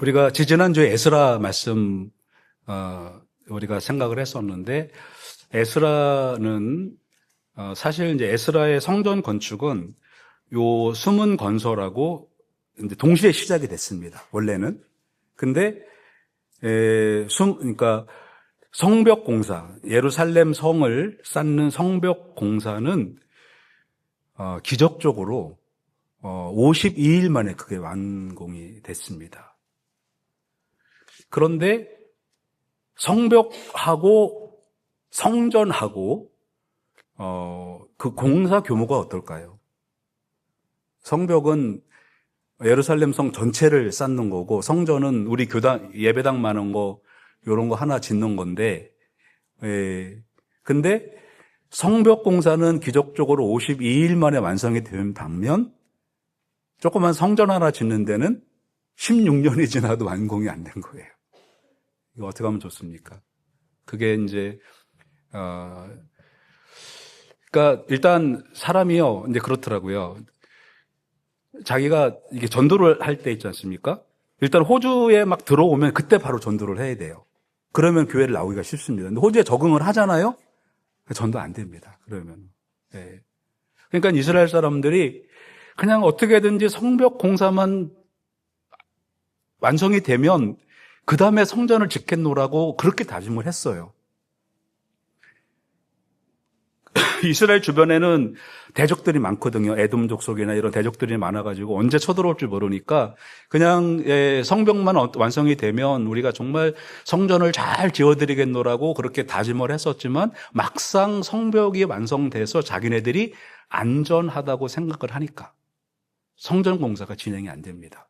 우리가 지지난주에 에스라 말씀 우리가 생각을 했었는데 에스라는 사실 이제 에스라의 성전 건축은 요 숨은 건설하고 이제 동시에 시작이 됐습니다. 원래는. 근데 그러니까 성벽 공사, 예루살렘 성을 쌓는 성벽 공사는 기적적으로 52일 만에 그게 완공이 됐습니다. 그런데 성벽하고 성전하고 그 공사 규모가 어떨까요? 성벽은 예루살렘 성 전체를 쌓는 거고 성전은 우리 교당 예배당 많은 거 이런 거 하나 짓는 건데 근데 성벽 공사는 기적적으로 52일 만에 완성이 된 반면 조그만 성전 하나 짓는 데는 16년이 지나도 완공이 안 된 거예요. 이거 어떻게 하면 좋습니까? 그게 이제 그러니까 일단 사람이요 이제 그렇더라고요. 자기가 이게 전도를 할 때 있지 않습니까? 일단 호주에 막 들어오면 그때 바로 전도를 해야 돼요. 그러면 교회를 나오기가 쉽습니다. 근데 호주에 적응을 하잖아요? 전도 안 됩니다. 그러면. 네. 그러니까 이스라엘 사람들이 그냥 어떻게든지 성벽 공사만 완성이 되면 그 다음에 성전을 짓겠노라고 그렇게 다짐을 했어요. 이스라엘 주변에는 대적들이 많거든요. 에돔 족속이나 이런 대적들이 많아가지고 언제 쳐들어올지 모르니까 그냥 성벽만 완성이 되면 우리가 정말 성전을 잘 지어드리겠노라고 그렇게 다짐을 했었지만 막상 성벽이 완성돼서 자기네들이 안전하다고 생각을 하니까 성전 공사가 진행이 안 됩니다.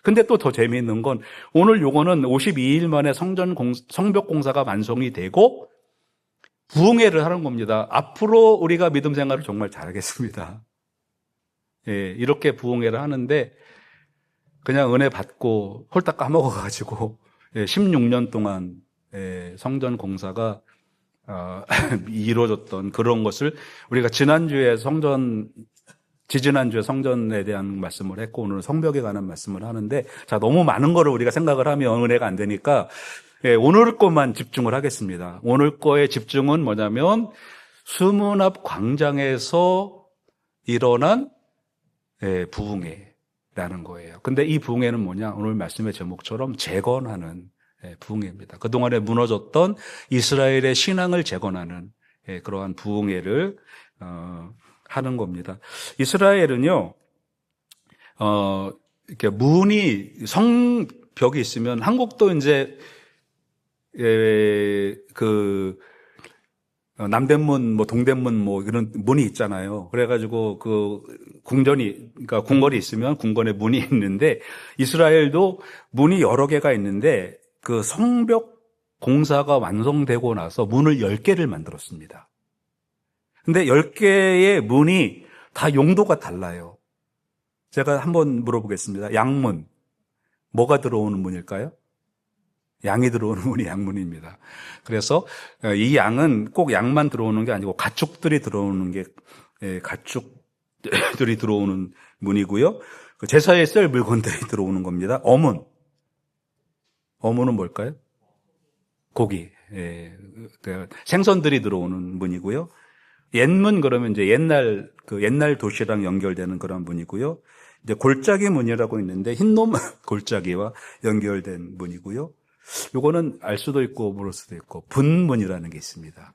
근데 또 더 재미있는 건 오늘 요거는 52일 만에 성벽 공사가 완성이 되고 부흥회를 하는 겁니다. 앞으로 우리가 믿음 생활을 정말 잘하겠습니다. 예, 이렇게 부흥회를 하는데 그냥 은혜 받고 홀딱 까먹어가지고 16년 동안 성전 공사가 이루어졌던 그런 것을 우리가 지지난주에 성전에 대한 말씀을 했고 오늘은 성벽에 관한 말씀을 하는데 자 너무 많은 거를 우리가 생각을 하면 은혜가 안 되니까 오늘 것만 집중을 하겠습니다. 오늘 거의 집중은 뭐냐면 수문 앞 광장에서 일어난 부흥회라는 거예요. 근데 이 부흥회는 뭐냐? 오늘 말씀의 제목처럼 재건하는 부흥회입니다. 그동안에 무너졌던 이스라엘의 신앙을 재건하는 그러한 부흥회를 하는 겁니다. 이스라엘은요, 이렇게 문이 성벽이 있으면 한국도 이제 남대문, 동대문 이런 문이 있잖아요. 그래가지고 그러니까 궁궐이 있으면 궁궐에 문이 있는데 이스라엘도 문이 여러 개가 있는데 그 성벽 공사가 완성되고 나서 문을 10개를 만들었습니다. 근데 10개의 문이 다 용도가 달라요. 제가 한번 물어보겠습니다. 양문. 뭐가 들어오는 문일까요? 양이 들어오는 문이 양문입니다. 그래서 이 양은 꼭 양만 들어오는 게 아니고 가축들이 들어오는 게 가축들이 들어오는 문이고요. 제사에 쓸 물건들이 들어오는 겁니다. 어문. 어문은 뭘까요? 고기. 생선들이 들어오는 문이고요. 옛문 그러면 이제 옛날 도시랑 연결되는 그런 문이고요. 이제 골짜기 문이라고 있는데 흰놈 골짜기와 연결된 문이고요. 요거는 알 수도 있고 모를 수도 있고 분문이라는 게 있습니다.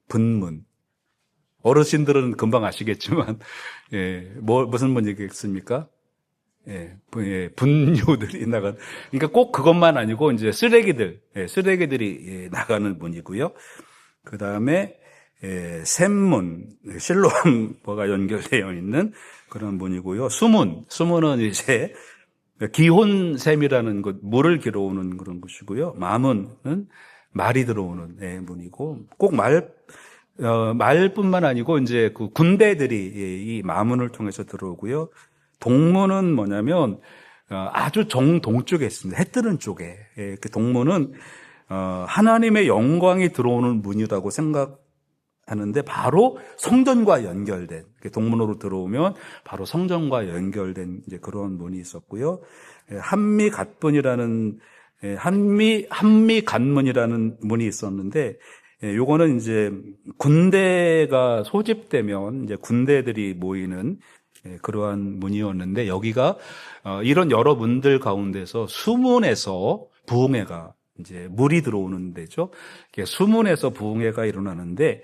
분문. 어르신들은 금방 아시겠지만 무슨 문이겠습니까? 분뇨들이 나간. 그러니까 꼭 그것만 아니고 이제 쓰레기들이 나가는 문이고요. 그다음에 샘문, 실로암과 연결되어 있는 그런 문이고요. 수문은 이제 기혼샘이라는 것, 물을 길어오는 그런 것이고요. 마문은 말이 들어오는 문이고, 꼭 말뿐만 아니고 이제 그 군대들이 이 마문을 통해서 들어오고요. 동문은 뭐냐면 아주 정동쪽에 있습니다. 해 뜨는 쪽에. 그 동문은 하나님의 영광이 들어오는 문이라고 하는데 바로 성전과 연결된, 동문으로 들어오면 바로 성전과 연결된 이제 그런 문이 있었고요. 한미갓문이라는 문이 있었는데, 요거는 이제 군대가 소집되면 이제 군대들이 모이는 그러한 문이었는데, 여기가 이런 여러 문들 가운데서 수문에서 부흥회가 이제 물이 들어오는 데죠. 수문에서 부흥회가 일어나는데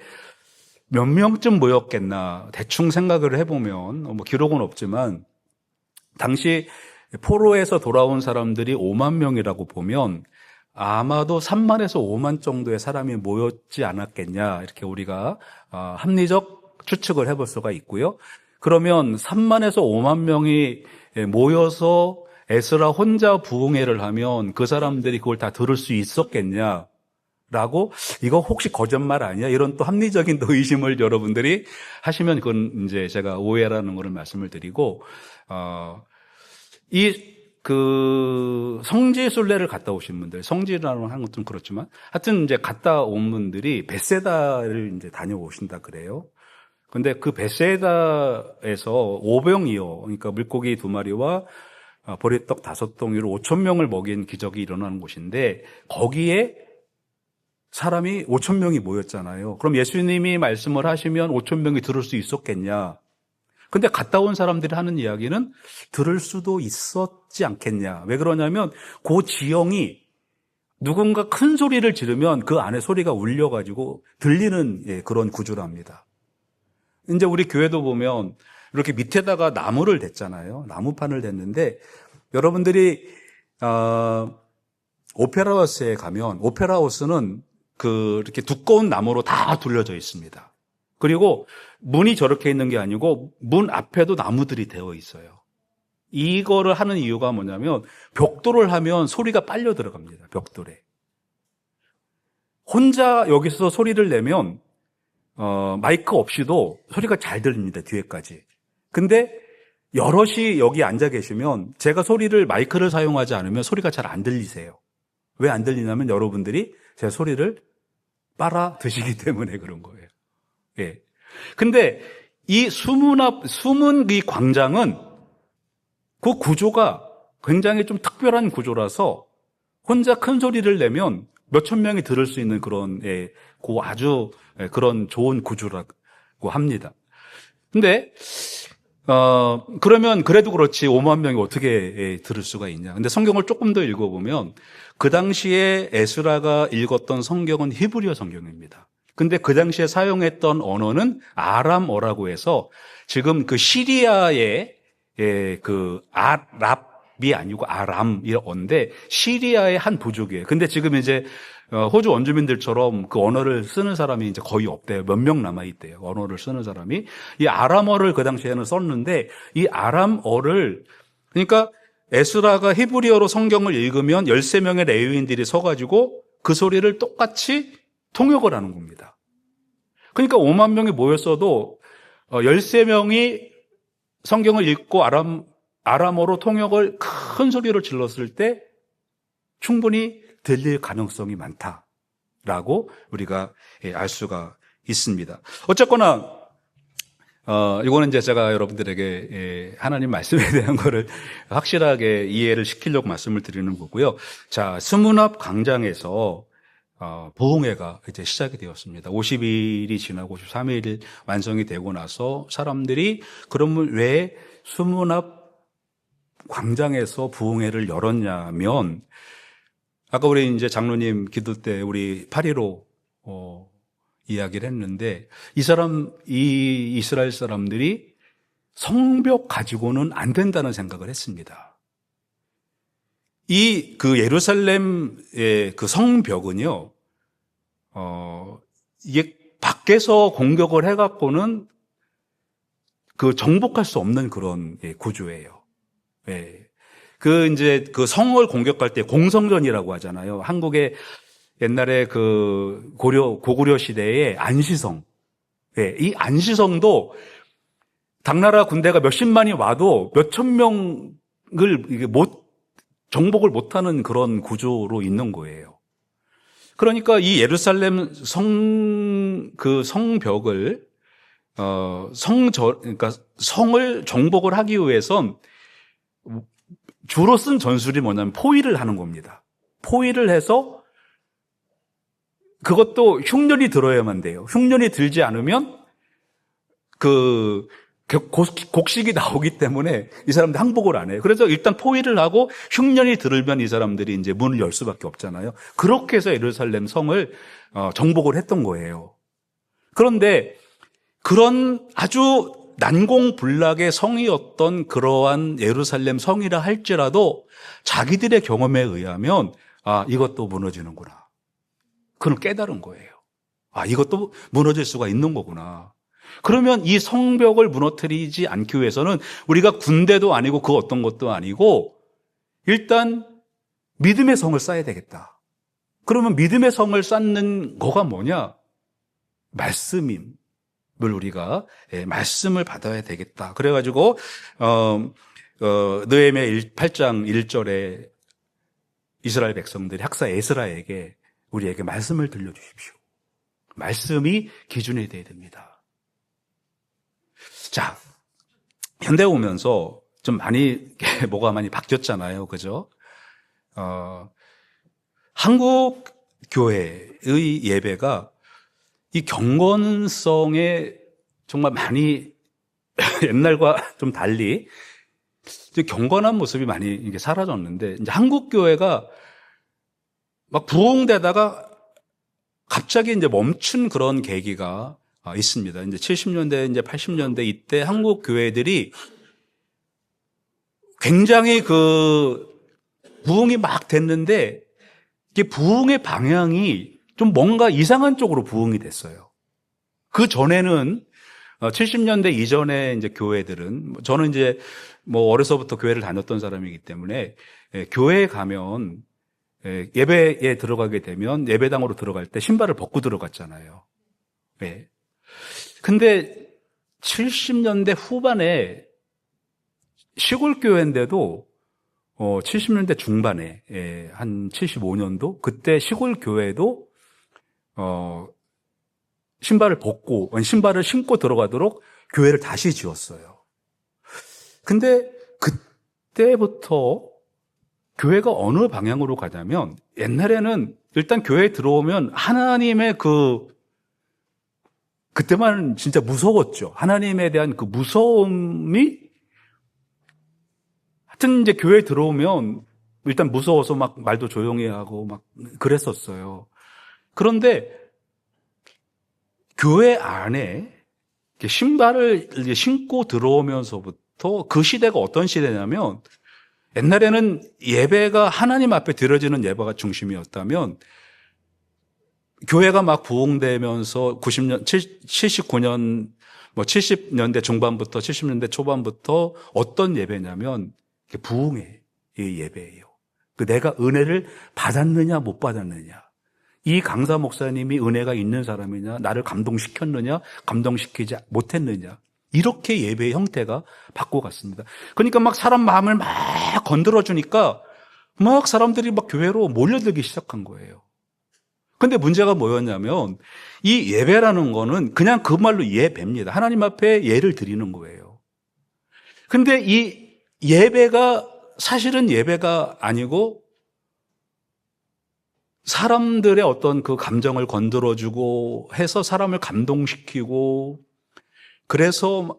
몇 명쯤 모였겠나 대충 생각을 해보면 뭐 기록은 없지만 당시 포로에서 돌아온 사람들이 5만 명이라고 보면 아마도 3만에서 5만 정도의 사람이 모였지 않았겠냐 이렇게 우리가 합리적 추측을 해볼 수가 있고요. 그러면 3만에서 5만 명이 모여서 에스라 혼자 부흥회를 하면 그 사람들이 그걸 다 들을 수 있었겠냐 라고, 이거 혹시 거짓말 아니야? 이런 또 합리적인 또 의심을 여러분들이 하시면 그건 이제 제가 오해라는 것을 말씀을 드리고, 성지 순례를 갔다 오신 분들, 성지라는 하는 것도 그렇지만, 하여튼 이제 갔다 온 분들이 베세다를 이제 다녀오신다 그래요. 근데 그 베세다에서 오병이어, 그러니까 물고기 2마리와 보리떡 5덩이로 5,000명을 먹인 기적이 일어나는 곳인데, 거기에 사람이 5,000명이 모였잖아요. 그럼 예수님이 말씀을 하시면 5,000명이 들을 수 있었겠냐? 근데 갔다 온 사람들이 하는 이야기는 들을 수도 있었지 않겠냐? 왜 그러냐면 그 지형이 누군가 큰 소리를 지르면 그 안에 소리가 울려가지고 들리는 그런 구조랍니다. 이제 우리 교회도 보면 이렇게 밑에다가 나무를 댔잖아요. 나무판을 댔는데 여러분들이 오페라하우스에 가면 오페라하우스는 이렇게 두꺼운 나무로 다 둘러져 있습니다. 그리고 문이 저렇게 있는 게 아니고 문 앞에도 나무들이 되어 있어요. 이거를 하는 이유가 뭐냐면 벽돌을 하면 소리가 빨려 들어갑니다. 벽돌에. 혼자 여기서 소리를 내면 마이크 없이도 소리가 잘 들립니다. 뒤에까지. 근데 여럿이 여기 앉아 계시면 제가 마이크를 사용하지 않으면 소리가 잘 안 들리세요. 왜 안 들리냐면 여러분들이 제 소리를 빨아 드시기 때문에 그런 거예요. 예. 근데 이 숨은 이 광장은 그 구조가 굉장히 좀 특별한 구조라서 혼자 큰 소리를 내면 몇천 명이 들을 수 있는 그런 그 아주 그런 좋은 구조라고 합니다. 근데 그러면 그래도 그렇지 5만 명이 어떻게 들을 수가 있냐. 근데 성경을 조금 더 읽어보면 그 당시에 에스라가 읽었던 성경은 히브리어 성경입니다. 근데 그 당시에 사용했던 언어는 아람어라고 해서 지금 그 시리아의 그 아랍이 아니고 아람이어인데 시리아의 한 부족이에요. 근데 지금 이제 호주 원주민들처럼 그 언어를 쓰는 사람이 이제 거의 없대요. 몇 명 남아있대요. 언어를 쓰는 사람이. 이 아람어를 그 당시에는 썼는데 이 아람어를 그러니까 에스라가 히브리어로 성경을 읽으면 13명의 레위인들이 서가지고 그 소리를 똑같이 통역을 하는 겁니다. 그러니까 5만 명이 모였어도 13명이 성경을 읽고 아람어로 통역을 큰 소리로 질렀을 때 충분히 들릴 가능성이 많다라고 우리가 알 수가 있습니다. 어쨌거나 이거는 이제 제가 여러분들에게 하나님 말씀에 대한 거를 확실하게 이해를 시키려고 말씀을 드리는 거고요. 자, 수문 앞 광장에서 부흥회가 이제 시작이 되었습니다. 50일이 지나고 53일 완성이 되고 나서 사람들이 그러면 왜 수문 앞 광장에서 부흥회를 열었냐면 아까 우리 이제 장로님 기도 때 우리 8.15 이야기를 했는데 이 이스라엘 사람들이 성벽 가지고는 안 된다는 생각을 했습니다. 그 예루살렘의 그 성벽은요, 이게 밖에서 공격을 해갖고는 그 정복할 수 없는 그런 구조예요. 예. 이제 그 성을 공격할 때 공성전이라고 하잖아요. 한국의 옛날에 그 고구려 시대의 안시성. 예. 이 안시성도 당나라 군대가 몇십만이 와도 몇천 명을 이게 정복을 못하는 그런 구조로 있는 거예요. 그러니까 이 예루살렘 성벽을 그러니까 성을 정복을 하기 위해선 주로 쓴 전술이 뭐냐면 포위를 하는 겁니다. 포위를 해서 그것도 흉년이 들어야만 돼요. 흉년이 들지 않으면 곡식이 나오기 때문에 이 사람들 항복을 안 해요. 그래서 일단 포위를 하고 흉년이 들으면 이 사람들이 이제 문을 열 수밖에 없잖아요. 그렇게 해서 예루살렘 성을 정복을 했던 거예요. 그런데 그런 아주 난공불락의 성이었던 그러한 예루살렘 성이라 할지라도 자기들의 경험에 의하면 이것도 무너지는구나. 그걸 깨달은 거예요. 이것도 무너질 수가 있는 거구나. 그러면 이 성벽을 무너뜨리지 않기 위해서는 우리가 군대도 아니고 그 어떤 것도 아니고 일단 믿음의 성을 쌓아야 되겠다. 그러면 믿음의 성을 쌓는 거가 뭐냐? 말씀임을 우리가 말씀을 받아야 되겠다. 그래가지고 느헤미야 8장 1절에 이스라엘 백성들이 학사 에스라에게 우리에게 말씀을 들려주십시오. 말씀이 기준이 되어야 됩니다. 자, 현대 오면서 좀 뭐가 많이 바뀌었잖아요. 그죠? 한국 교회의 예배가 이 경건성에 정말 많이 옛날과 좀 달리 경건한 모습이 많이 이게 사라졌는데, 이제 한국 교회가 막 부흥되다가 갑자기 이제 멈춘 그런 계기가 있습니다. 이제 70년대, 이제 80년대 이때 한국 교회들이 굉장히 부흥이 막 됐는데, 이게 부흥의 방향이 좀 뭔가 이상한 쪽으로 부흥이 됐어요. 그 전에는 70년대 이전에 이제 교회들은, 저는 이제 어려서부터 교회를 다녔던 사람이기 때문에 교회에 가면 예배에 들어가게 되면 예배당으로 들어갈 때 신발을 벗고 들어갔잖아요. 네. 근데 70년대 후반에 시골 교회인데도 70년대 중반에 한 75년도 그때 시골 교회도 신발을 신고 들어가도록 교회를 다시 지었어요. 근데 그때부터 교회가 어느 방향으로 가냐면, 옛날에는 일단 교회에 들어오면 하나님의 그때만 진짜 무서웠죠. 하나님에 대한 그 무서움이, 하여튼 이제 교회에 들어오면 일단 무서워서 막 말도 조용히 하고 막 그랬었어요. 그런데 교회 안에 신발을 이제 신고 들어오면서부터 그 시대가 어떤 시대냐면, 옛날에는 예배가 하나님 앞에 드려지는 예배가 중심이었다면, 교회가 막 부흥되면서 79년, 70년대 중반부터 70년대 초반부터 어떤 예배냐면, 부흥의 예배예요. 내가 은혜를 받았느냐, 못 받았느냐. 이 강사 목사님이 은혜가 있는 사람이냐, 나를 감동시켰느냐, 감동시키지 못했느냐. 이렇게 예배의 형태가 바꿔갔습니다. 그러니까 막 사람 마음을 막 건드려주니까 막 사람들이 막 교회로 몰려들기 시작한 거예요. 근데 문제가 뭐였냐면, 이 예배라는 거는 그냥 그 말로 예배입니다. 하나님 앞에 예를 드리는 거예요. 근데 이 예배가 사실은 예배가 아니고 사람들의 어떤 그 감정을 건드려주고 해서 사람을 감동시키고, 그래서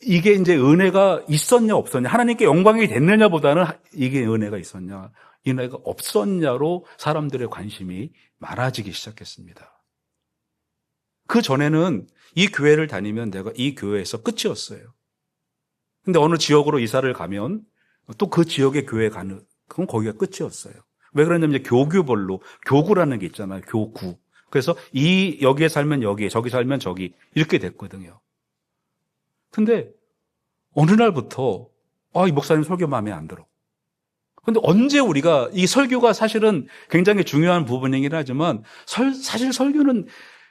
이게 이제 은혜가 있었냐 없었냐, 하나님께 영광이 됐느냐 보다는 이게 은혜가 있었냐, 은혜가 없었냐로 사람들의 관심이 많아지기 시작했습니다. 그 전에는 이 교회를 다니면 내가 이 교회에서 끝이었어요. 근데 어느 지역으로 이사를 가면 또 그 지역의 교회에 가는, 그건 거기가 끝이었어요. 왜 그러냐면 이제 교구별로, 교구라는 게 있잖아요. 교구. 그래서 여기에 살면 여기, 저기 살면 저기, 이렇게 됐거든요. 근데 어느 날부터 이 목사님 설교 마음에 안 들어. 근데 언제 우리가, 이 설교가 사실은 굉장히 중요한 부분이긴 하지만, 사실 설교는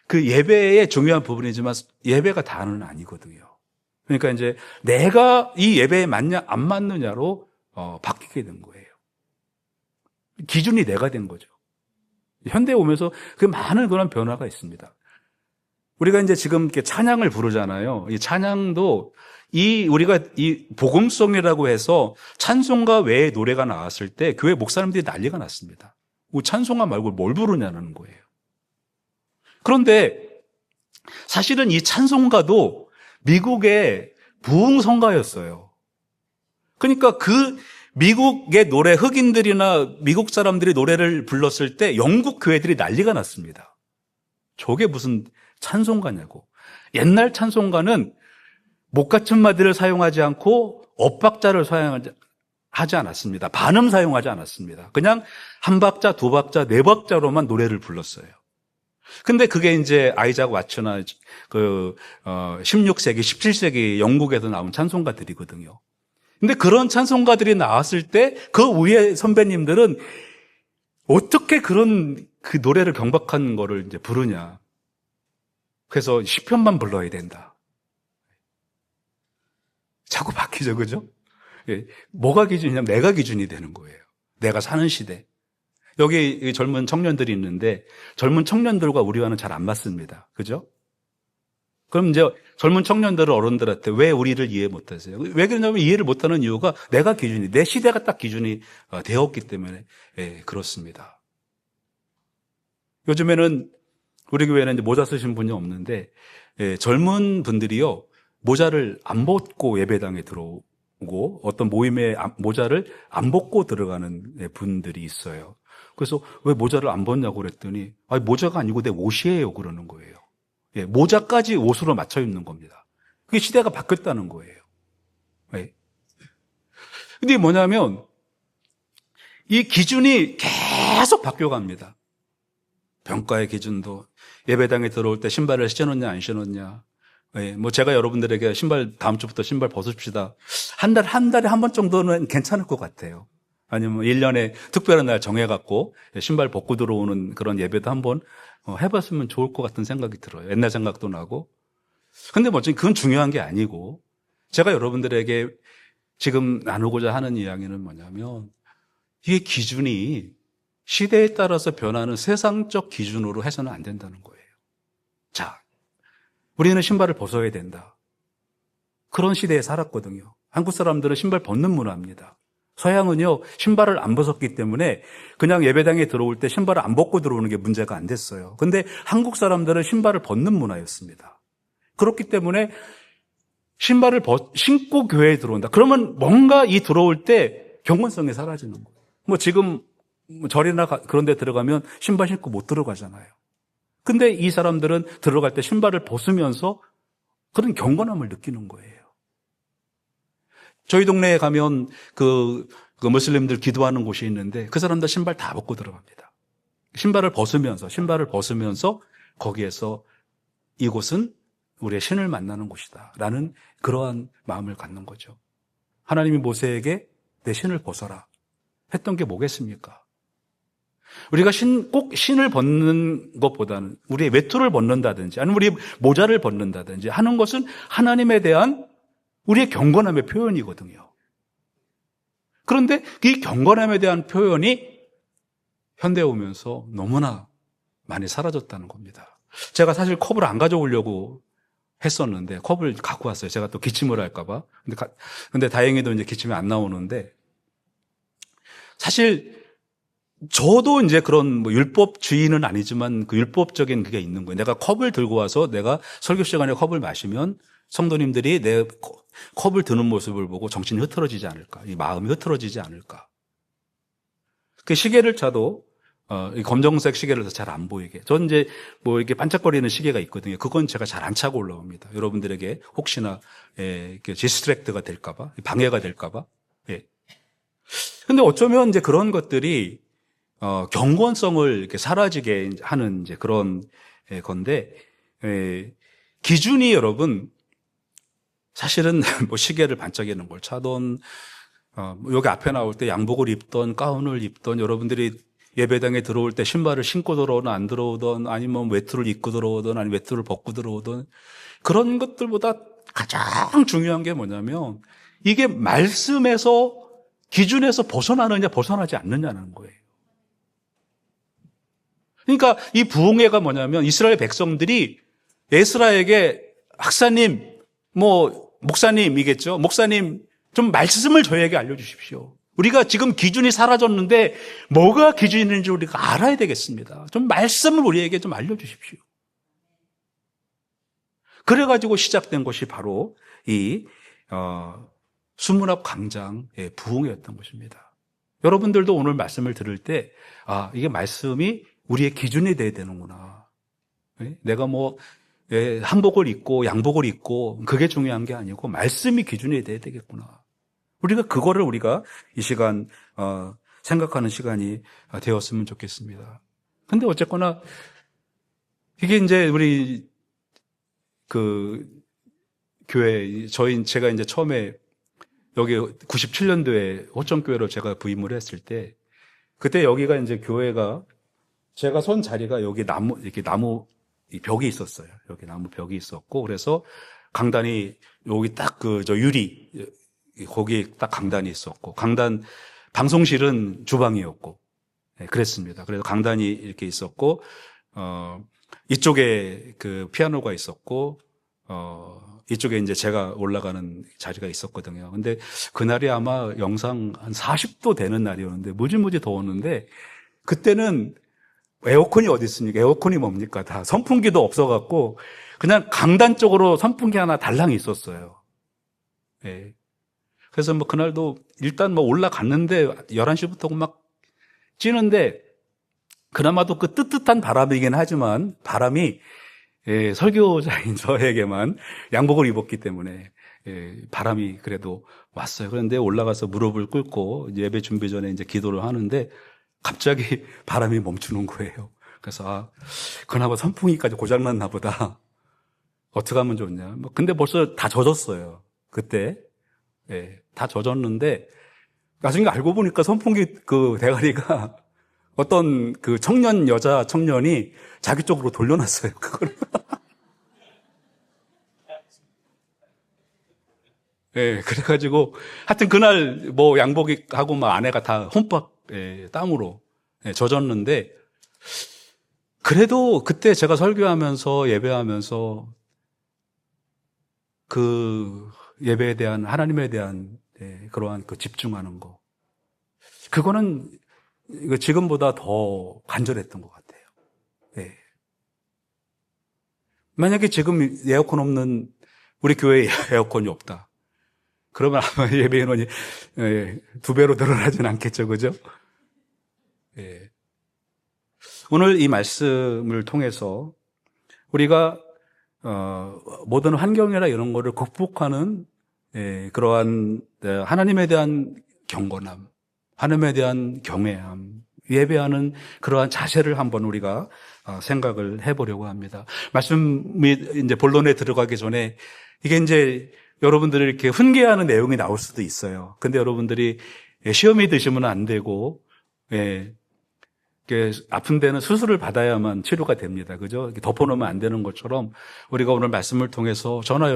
그 예배의 중요한 부분이지만 예배가 다는 아니거든요. 그러니까 이제 내가 이 예배에 맞냐 안 맞느냐로 바뀌게 된 거예요. 기준이 내가 된 거죠. 현대에 오면서 그 많은 그런 변화가 있습니다. 우리가 이제 지금 이렇게 찬양을 부르잖아요. 이 찬양도 우리가 이 복음송이라고 해서 찬송가 외에 노래가 나왔을 때 교회 목사님들이 난리가 났습니다. 찬송가 말고 뭘 부르냐는 거예요. 그런데 사실은 이 찬송가도 미국의 부흥성가였어요. 그러니까 그 미국의 노래, 흑인들이나 미국 사람들이 노래를 불렀을 때 영국 교회들이 난리가 났습니다. 저게 무슨 찬송가냐고. 옛날 찬송가는 목같은 마디를 사용하지 않고 엇박자를 사용하지 않았습니다. 반음 사용하지 않았습니다. 그냥 한 박자, 두 박자, 네 박자로만 노래를 불렀어요. 근데 그게 이제 아이작 와츠나 16세기, 17세기 영국에서 나온 찬송가들이거든요. 근데 그런 찬송가들이 나왔을 때 그 위에 선배님들은 어떻게 그런 그 노래를 경박한 거를 이제 부르냐. 그래서 시편만 불러야 된다. 자꾸 바뀌죠, 그죠? 예, 뭐가 기준이냐면 내가 기준이 되는 거예요. 내가 사는 시대. 여기 젊은 청년들이 있는데 젊은 청년들과 우리와는 잘 안 맞습니다. 그죠? 그럼 이제 젊은 청년들은 어른들한테 왜 우리를 이해 못하세요? 왜 그러냐면 이해를 못하는 이유가 내가 기준이, 내 시대가 딱 기준이 되었기 때문에 그렇습니다. 요즘에는 우리 교회는 이제 모자 쓰신 분이 없는데 젊은 분들이요 모자를 안 벗고 예배당에 들어오고 어떤 모임에 모자를 안 벗고 들어가는 분들이 있어요. 그래서 왜 모자를 안 벗냐고 그랬더니 아니, 모자가 아니고 내 옷이에요 그러는 거예요. 예, 모자까지 옷으로 맞춰 입는 겁니다. 그게 시대가 바뀌었다는 거예요. 예. 근데 뭐냐면 이 기준이 계속 바뀌어갑니다. 병가의 기준도 예배당에 들어올 때 신발을 신었냐 안 신었냐. 예, 뭐 제가 여러분들에게 신발 다음 주부터 신발 벗읍시다. 한 달에 한 번 정도는 괜찮을 것 같아요. 아니면 1년에 특별한 날 정해갖고 신발 벗고 들어오는 그런 예배도 한번 해봤으면 좋을 것 같은 생각이 들어요. 옛날 생각도 나고. 근데 뭐지 그건 중요한 게 아니고 제가 여러분들에게 지금 나누고자 하는 이야기는 뭐냐면 이게 기준이 시대에 따라서 변하는 세상적 기준으로 해서는 안 된다는 거예요. 자, 우리는 신발을 벗어야 된다. 그런 시대에 살았거든요. 한국 사람들은 신발 벗는 문화입니다. 서양은요, 신발을 안 벗었기 때문에 그냥 예배당에 들어올 때 신발을 안 벗고 들어오는 게 문제가 안 됐어요. 근데 한국 사람들은 신발을 벗는 문화였습니다. 그렇기 때문에 신발을 신고 교회에 들어온다. 그러면 뭔가 이 들어올 때 경건성이 사라지는 거예요. 뭐 지금 절이나 그런 데 들어가면 신발 신고 못 들어가잖아요. 근데 이 사람들은 들어갈 때 신발을 벗으면서 그런 경건함을 느끼는 거예요. 저희 동네에 가면 그 무슬림들 기도하는 곳이 있는데 그 사람들 신발 다 벗고 들어갑니다. 신발을 벗으면서 거기에서 이곳은 우리의 신을 만나는 곳이다 라는 그러한 마음을 갖는 거죠. 하나님이 모세에게 내 신을 벗어라 했던 게 뭐겠습니까? 우리가 꼭 신을 벗는 것보다는 우리의 외투를 벗는다든지 아니면 우리 모자를 벗는다든지 하는 것은 하나님에 대한 우리의 경건함의 표현이거든요. 그런데 이 경건함에 대한 표현이 현대에 오면서 너무나 많이 사라졌다는 겁니다. 제가 사실 컵을 안 가져오려고 했었는데 컵을 갖고 왔어요. 제가 또 기침을 할까 봐. 근데 다행히도 이제 기침이 안 나오는데 사실 저도 이제 그런 뭐 율법주의는 아니지만 그 율법적인 그게 있는 거예요. 내가 컵을 들고 와서 내가 설교 시간에 컵을 마시면 성도님들이 내 컵을 드는 모습을 보고 정신이 흐트러지지 않을까, 이 마음이 흐트러지지 않을까. 그 시계를 차도 이 검정색 시계를 잘 안 보이게. 전 이제 뭐 이렇게 반짝거리는 시계가 있거든요. 그건 제가 잘 안 차고 올라옵니다. 여러분들에게 혹시나 디스트랙트가 될까봐, 방해가 될까봐. 예. 근데 어쩌면 이제 그런 것들이 경건성을 이렇게 사라지게 하는 이제 그런 건데 기준이 여러분 사실은 뭐 시계를 반짝이는 걸 차던 여기 앞에 나올 때 양복을 입던 가운을 입던 여러분들이 예배당에 들어올 때 신발을 신고 들어오든 안 들어오든 아니면 외투를 입고 들어오든 아니면 외투를 벗고 들어오든 그런 것들보다 가장 중요한 게 뭐냐면 이게 말씀에서 기준에서 벗어나느냐 벗어나지 않느냐는 거예요. 그러니까 이 부흥회가 뭐냐면 이스라엘 백성들이 에스라에게 박사님, 목사님이겠죠. 목사님, 좀 말씀을 저에게 알려주십시오. 우리가 지금 기준이 사라졌는데 뭐가 기준인지 우리가 알아야 되겠습니다. 좀 말씀을 우리에게 좀 알려주십시오. 그래가지고 시작된 것이 바로 이 수문학 광장의 부흥회였던 것입니다. 여러분들도 오늘 말씀을 들을 때 이게 말씀이 우리의 기준이 돼야 되는구나. 내가 한복을 입고 양복을 입고 그게 중요한 게 아니고 말씀이 기준이 돼야 되겠구나. 그거를 이 시간 생각하는 시간이 되었으면 좋겠습니다. 근데 어쨌거나 이게 이제 우리 교회 제가 이제 처음에 여기 97년도에 호천교회로 제가 부임을 했을 때 그때 여기가 이제 교회가 제가 선 자리가 여기 이렇게 나무 벽이 있었어요. 여기 나무 벽이 있었고 그래서 강단이 여기 딱 유리 거기 딱 강단이 있었고 강단 방송실은 주방이었고 그랬습니다. 그래서 강단이 이렇게 있었고 이쪽에 피아노가 있었고 이쪽에 이제 제가 올라가는 자리가 있었거든요. 근데 그날이 아마 영상 한 40도 되는 날이었는데 무지무지 더웠는데 그때는 에어컨이 어디 있습니까? 에어컨이 뭡니까? 다 선풍기도 없어갖고 그냥 강단 쪽으로 선풍기 하나 달랑 있었어요. 예. 그래서 그날도 일단 올라갔는데 11시부터 막 찌는데 그나마도 뜨뜻한 바람이긴 하지만 바람이 설교자인 저에게만 양복을 입었기 때문에 바람이 그래도 왔어요. 그런데 올라가서 무릎을 꿇고 예배 준비 전에 이제 기도를 하는데 갑자기 바람이 멈추는 거예요. 그래서 그나마 선풍기까지 고장났나 보다. 어떻게 하면 좋냐. 근데 벌써 다 젖었어요. 그때. 다 젖었는데 나중에 알고 보니까 선풍기 대가리가 어떤 여자 청년이 자기 쪽으로 돌려놨어요. 그걸. 그래가지고 하여튼 그날 양복하고 아내가 다 혼밥 땀으로 젖었는데 그래도 그때 제가 설교하면서 예배하면서 예배에 대한 하나님에 대한 그러한 집중하는 거 그거는 지금보다 더 간절했던 것 같아요. 만약에 지금 에어컨 없는 우리 교회에 에어컨이 없다. 그러면 아마 예배 인원이 2배로 늘어나진 않겠죠, 그죠? 오늘 이 말씀을 통해서 우리가 모든 환경이나 이런 거를 극복하는 그러한 하나님에 대한 경건함, 하나님에 대한 경외함, 예배하는 그러한 자세를 한번 우리가 생각을 해보려고 합니다. 말씀이 이제 본론에 들어가기 전에 이게 이제 여러분들이 이렇게 훈계하는 내용이 나올 수도 있어요. 근데 여러분들이 시험이 드시면 안 되고, 아픈 데는 수술을 받아야만 치료가 됩니다. 그죠? 덮어놓으면 안 되는 것처럼 우리가 오늘 말씀을 통해서 저나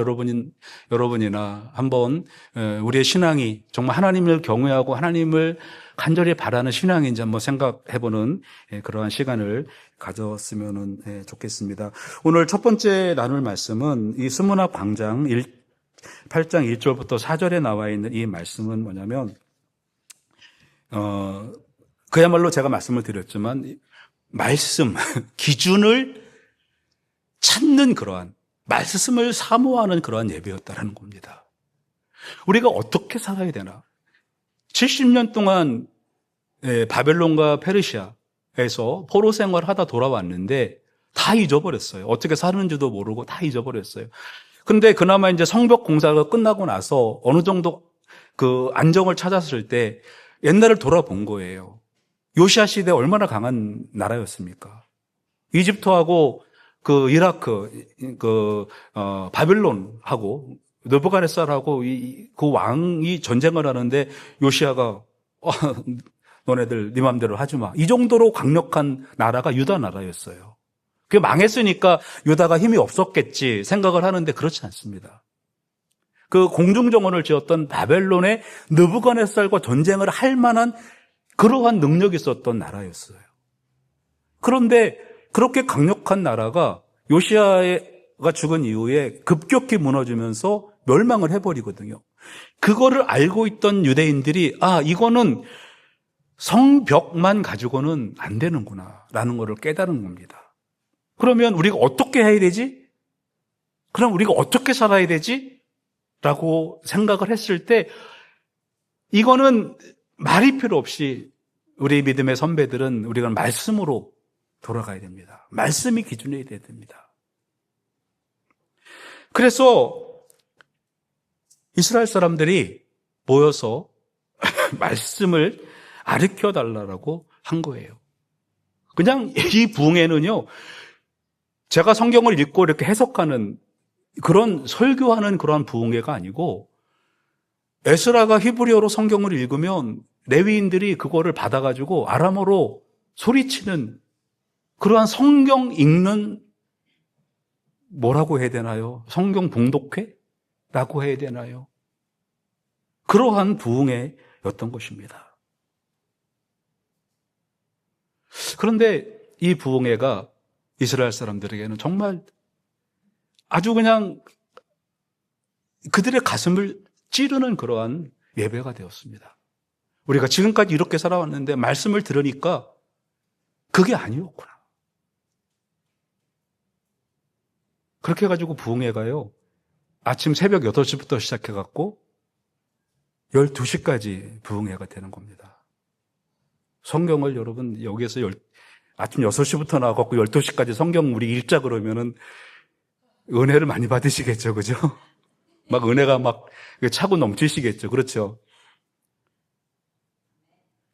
여러분이나 한번 우리의 신앙이 정말 하나님을 경외하고 하나님을 간절히 바라는 신앙인지 한번 생각해보는 그러한 시간을 가졌으면 좋겠습니다. 오늘 첫 번째 나눌 말씀은 이 수문학 광장 8장 1절부터 4절에 나와 있는 이 말씀은 뭐냐면 그야말로 제가 말씀을 드렸지만 말씀, 기준을 찾는 그러한 말씀을 사모하는 그러한 예배였다라는 겁니다. 우리가 어떻게 살아야 되나? 70년 동안 바벨론과 페르시아에서 포로 생활하다 돌아왔는데 다 잊어버렸어요. 어떻게 사는지도 모르고 다 잊어버렸어요. 근데 그나마 이제 성벽 공사가 끝나고 나서 어느 정도 안정을 찾았을 때 옛날을 돌아본 거예요. 요시아 시대 얼마나 강한 나라였습니까? 이집트하고 이라크, 바벨론하고 느부갓네살하고 그 왕이 전쟁을 하는데 요시아가 너네들 네 맘대로 하지 마. 이 정도로 강력한 나라가 유다 나라였어요. 그게 망했으니까 유다가 힘이 없었겠지 생각을 하는데 그렇지 않습니다. 공중정원을 지었던 바벨론의 느부갓네살과 전쟁을 할 만한 그러한 능력이 있었던 나라였어요. 그런데 그렇게 강력한 나라가 요시아가 죽은 이후에 급격히 무너지면서 멸망을 해버리거든요. 그거를 알고 있던 유대인들이 이거는 성벽만 가지고는 안 되는구나 라는 것을 깨달은 겁니다. 그러면 우리가 어떻게 해야 되지? 그럼 우리가 어떻게 살아야 되지? 라고 생각을 했을 때 이거는 말이 필요 없이 우리 믿음의 선배들은 우리가 말씀으로 돌아가야 됩니다. 말씀이 기준이 돼야 됩니다. 그래서 이스라엘 사람들이 모여서 말씀을 가르쳐 달라고 한 거예요. 그냥 이 부흥회는요, 제가 성경을 읽고 이렇게 해석하는 그런 설교하는 그러한 부흥회가 아니고 에스라가 히브리어로 성경을 읽으면 레위인들이 그거를 받아가지고 아람어로 소리치는 그러한 성경 읽는 뭐라고 해야 되나요? 성경 봉독회라고 해야 되나요? 그러한 부흥회였던 것입니다. 그런데 이 부흥회가 이스라엘 사람들에게는 정말 아주 그냥 그들의 가슴을 찌르는 그러한 예배가 되었습니다. 우리가 지금까지 이렇게 살아왔는데 말씀을 들으니까 그게 아니었구나. 그렇게 해가지고 부흥회가요, 아침 새벽 8시부터 시작해갖고 12시까지 부흥회가 되는 겁니다. 성경을 여러분 여기에서 아침 6시부터 나와갖고 12시까지 성경 우리 읽자 그러면은 은혜를 많이 받으시겠죠, 그죠? 막 은혜가 막 차고 넘치시겠죠, 그렇죠?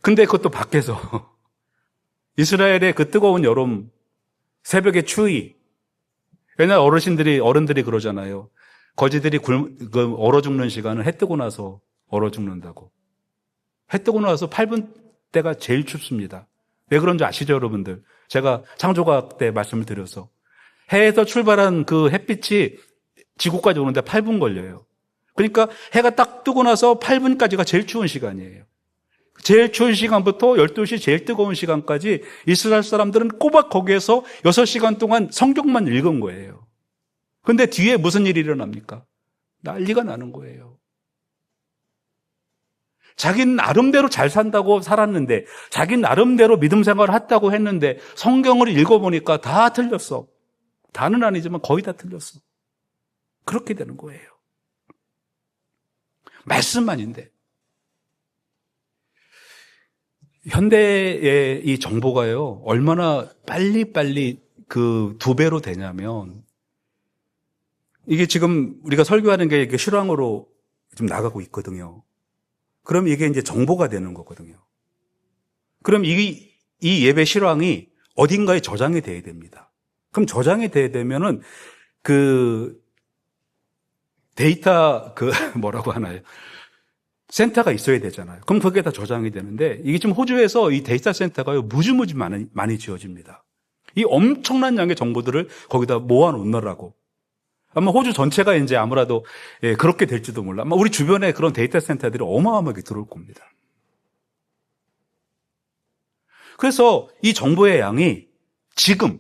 근데 그것도 밖에서 이스라엘의 그 뜨거운 여름, 새벽의 추위. 옛날 어른들이 그러잖아요. 거지들이 얼어 죽는 시간은 해 뜨고 나서 얼어 죽는다고. 해 뜨고 나서 8분 때가 제일 춥습니다. 왜 그런지 아시죠, 여러분들? 제가 창조과학 때 말씀을 드려서. 해에서 출발한 그 햇빛이 지구까지 오는데 8분 걸려요. 그러니까 해가 딱 뜨고 나서 8분까지가 제일 추운 시간이에요. 제일 추운 시간부터 12시 제일 뜨거운 시간까지 이스라엘 사람들은 꼬박 거기에서 6시간 동안 성경만 읽은 거예요. 근데 뒤에 무슨 일이 일어납니까? 난리가 나는 거예요. 자기는 나름대로 잘 산다고 살았는데, 자기는 나름대로 믿음 생활을 했다고 했는데 성경을 읽어보니까 다 틀렸어. 다는 아니지만 거의 다 틀렸어. 그렇게 되는 거예요. 말씀만인데. 현대의 이 정보가요, 얼마나 빨리 그 2배로 되냐면, 이게 지금 우리가 설교하는 게 이게 실황으로 좀 나가고 있거든요. 그럼 이게 이제 정보가 되는 거거든요. 그럼 이 예배 실황이 어딘가에 저장이 돼야 됩니다. 그럼 저장이 돼야 되면은 그 데이터 뭐라고 하나요? 센터가 있어야 되잖아요. 그럼 그게 다 저장이 되는데 이게 지금 호주에서 이 데이터 센터가 무지무지 많이 지어집니다. 이 엄청난 양의 정보들을 거기다 모아놓느라고. 아마 호주 전체가 이제 아무래도 그렇게 될지도 몰라. 아마 우리 주변에 그런 데이터 센터들이 어마어마하게 들어올 겁니다. 그래서 이 정보의 양이 지금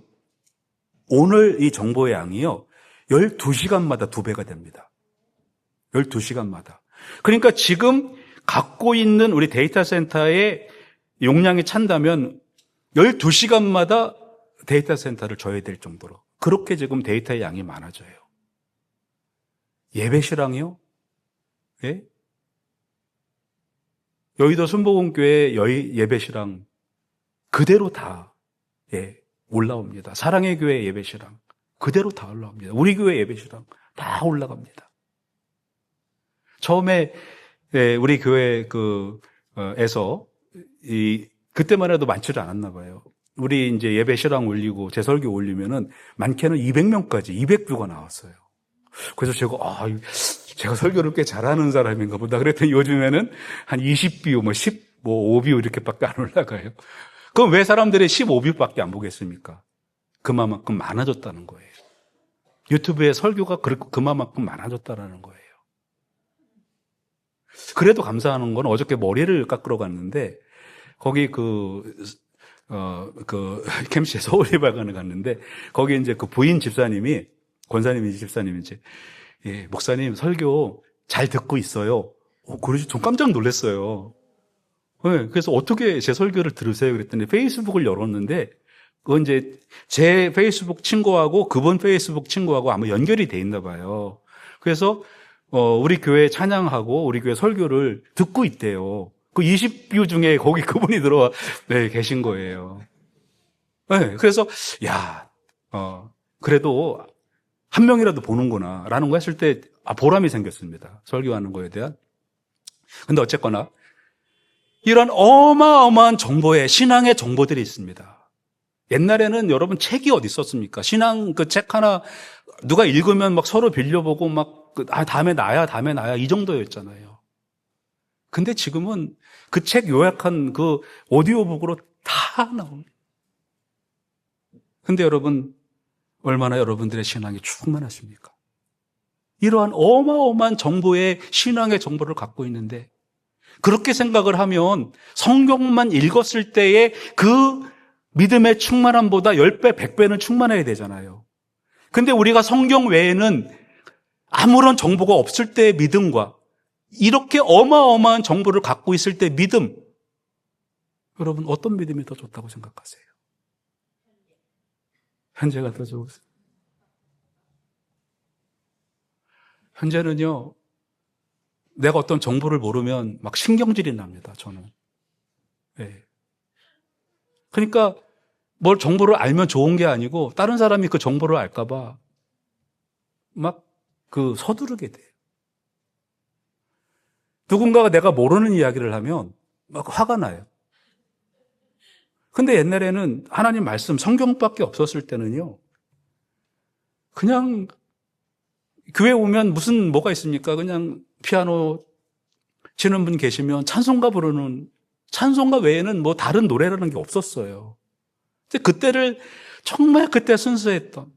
오늘 이 정보의 양이요 12시간마다 2배가 됩니다. 12시간마다. 그러니까 지금 갖고 있는 우리 데이터 센터의 용량이 찬다면 12시간마다 데이터 센터를 줘야 될 정도로 그렇게 지금 데이터의 양이 많아져요. 예배 실황이요? 예? 여의도 순복음교회 예배 실황 그대로 다 올라옵니다. 사랑의 교회 예배 실황 그대로 다 올라옵니다. 우리 교회 예배 실황 다 올라갑니다. 처음에 우리 교회 에서 그때만 해도 많지를 않았나 봐요. 우리 이제 예배 실황 올리고 제 설교 올리면은 많게는 200명까지 200뷰가 나왔어요. 그래서 제가 설교를 꽤 잘하는 사람인가 보다. 그랬더니 요즘에는 한 20뷰, 15뷰 이렇게밖에 안 올라가요. 그럼 왜 사람들이 15뷰밖에 안 보겠습니까? 그만큼 많아졌다는 거예요. 유튜브에 설교가 그만큼 많아졌다는 거예요. 그래도 감사한 건 어저께 머리를 깎으러 갔는데 거기 캠시에 서울예발관을 갔는데, 거기 이제 그 부인 집사님이, 권사님인지 집사님인지, 예, 목사님 설교 잘 듣고 있어요. 그러지, 좀 깜짝 놀랐어요. 네, 그래서 어떻게 제 설교를 들으세요? 그랬더니 페이스북을 열었는데, 그건 이제 제 페이스북 친구하고 그분 페이스북 친구하고 아마 연결이 돼 있나 봐요. 그래서, 우리 교회 찬양하고 우리 교회 설교를 듣고 있대요. 그 20뷰 중에 거기 그분이 들어와, 네, 계신 거예요. 네, 그래서, 야, 그래도 한 명이라도 보는구나, 라는 거 했을 때, 보람이 생겼습니다. 설교하는 거에 대한. 근데 어쨌거나, 이런 어마어마한 정보에, 신앙의 정보들이 있습니다. 옛날에는 여러분 책이 어디 있었습니까? 신앙 그 책 하나, 누가 읽으면 막 서로 빌려보고 막, 다음에 나야, 이 정도였잖아요. 근데 지금은 그 책 요약한 그 오디오북으로 다 나옵니다. 근데 여러분, 얼마나 여러분들의 신앙이 충만하십니까? 이러한 어마어마한 정보의 신앙의 정보를 갖고 있는데, 그렇게 생각을 하면 성경만 읽었을 때의 그 믿음의 충만함보다 10배, 100배는 충만해야 되잖아요. 근데 우리가 성경 외에는 아무런 정보가 없을 때의 믿음과 이렇게 어마어마한 정보를 갖고 있을 때 믿음, 여러분 어떤 믿음이 더 좋다고 생각하세요? 현재가 더 좋으세요? 현재는요, 내가 어떤 정보를 모르면 막 신경질이 납니다, 저는. 네. 그러니까 뭘 정보를 알면 좋은 게 아니고 다른 사람이 그 정보를 알까봐 막 서두르게 돼요. 누군가가 내가 모르는 이야기를 하면 막 화가 나요. 근데 옛날에는 하나님 말씀, 성경밖에 없었을 때는요, 그냥 교회 오면 뭐가 있습니까? 그냥 피아노 치는 분 계시면 찬송가 부르는, 찬송가 외에는 뭐 다른 노래라는 게 없었어요. 근데 그때를 정말 그때 순수했던,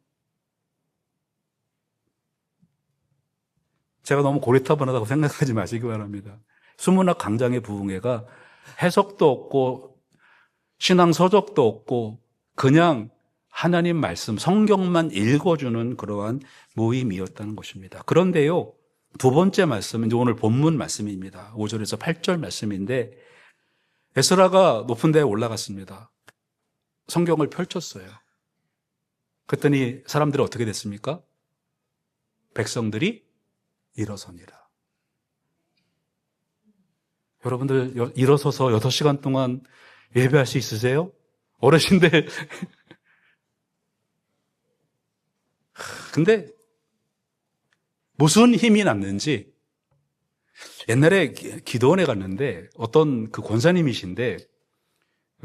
제가 너무 고리타분하다고 생각하지 마시기 바랍니다. 수문학 강장의 부흥회가 해석도 없고 신앙 서적도 없고 그냥 하나님 말씀, 성경만 읽어주는 그러한 모임이었다는 것입니다. 그런데요, 두 번째 말씀은 이제 오늘 본문 말씀입니다. 5절에서 8절 말씀인데, 에스라가 높은 데에 올라갔습니다. 성경을 펼쳤어요. 그랬더니 사람들이 어떻게 됐습니까? 백성들이 일어서니라. 여러분들 일어서서 6시간 동안 예배할 수 있으세요? 어르신들. 근데 무슨 힘이 났는지, 옛날에 기도원에 갔는데 어떤 그 권사님이신데,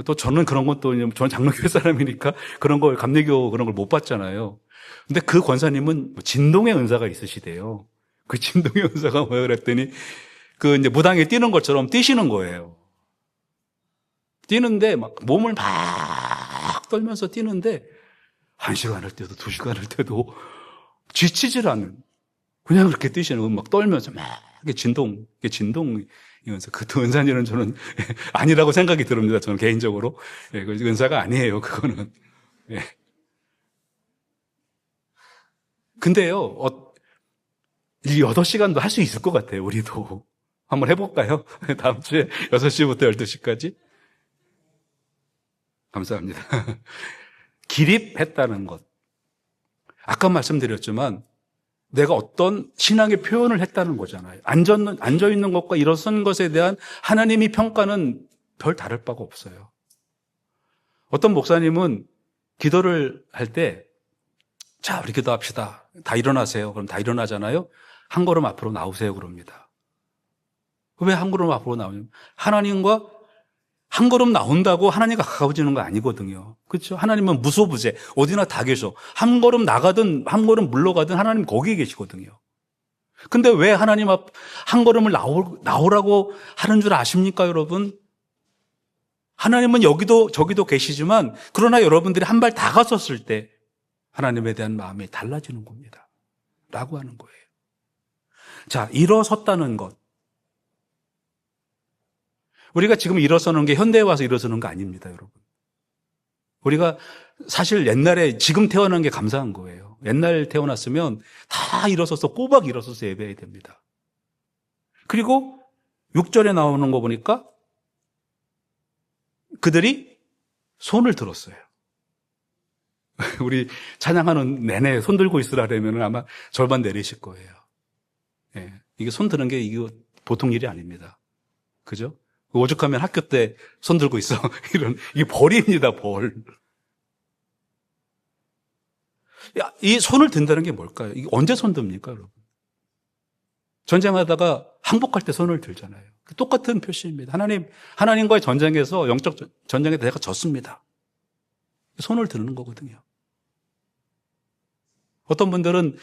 또 저는 그런 것도, 저는 장로교회 사람이니까 그런 걸, 감리교 그런 걸 못 봤잖아요. 근데 그 권사님은 진동의 은사가 있으시대요. 그 진동의 은사가 뭐예요? 그랬더니 이제 무당이 뛰는 것처럼 뛰시는 거예요. 뛰는데 막 몸을 막 떨면서 뛰는데 1시간을 뛰어도 2시간을 뛰어도 지치질 않는, 그냥 그렇게 뛰시는, 막 떨면서 막 진동이면서 그 은사님은 저는 아니라고 생각이 듭니다. 저는 개인적으로. 예, 그 은사가 아니에요. 그거는. 예. 근데요, 이 8시간도 할 수 있을 것 같아요. 우리도. 한번 해볼까요? 다음 주에 6시부터 12시까지? 감사합니다. 기립했다는 것. 아까 말씀드렸지만 내가 어떤 신앙의 표현을 했다는 거잖아요. 앉아있는 것과 일어선 것에 대한 하나님이 평가는 별 다를 바가 없어요. 어떤 목사님은 기도를 할 때, 자, 우리 기도합시다. 다 일어나세요. 그럼 다 일어나잖아요. 한 걸음 앞으로 나오세요. 그럽니다. 왜 한 걸음 앞으로 나오냐면, 하나님과 한 걸음 나온다고 하나님과 가까워지는 거 아니거든요. 그렇죠? 하나님은 무소부재, 어디나 다 계셔. 한 걸음 나가든 한 걸음 물러가든 하나님 거기에 계시거든요. 근데 왜 하나님 앞 한 걸음을 나오라고 하는 줄 아십니까, 여러분? 하나님은 여기도 저기도 계시지만, 그러나 여러분들이 한 발 다가섰을 때 하나님에 대한 마음이 달라지는 겁니다. 라고 하는 거예요. 자, 일어섰다는 것. 우리가 지금 일어서는 게 현대에 와서 일어서는 거 아닙니다, 여러분. 우리가 사실 옛날에 지금 태어난 게 감사한 거예요. 옛날 태어났으면 다 일어서서 꼬박 일어서서 예배해야 됩니다. 그리고 6절에 나오는 거 보니까 그들이 손을 들었어요. 우리 찬양하는 내내 손 들고 있으라 그러면 아마 절반 내리실 거예요. 예, 이게 손 드는 게 이거 보통 일이 아닙니다. 그죠? 오죽하면 학교 때 손 들고 있어. 이게 벌입니다, 벌. 야, 이 손을 든다는 게 뭘까요? 이게 언제 손 듭니까, 여러분? 전쟁하다가 항복할 때 손을 들잖아요. 똑같은 표시입니다. 하나님과의 전쟁에서 영적 전쟁에 내가 졌습니다. 손을 드는 거거든요. 어떤 분들은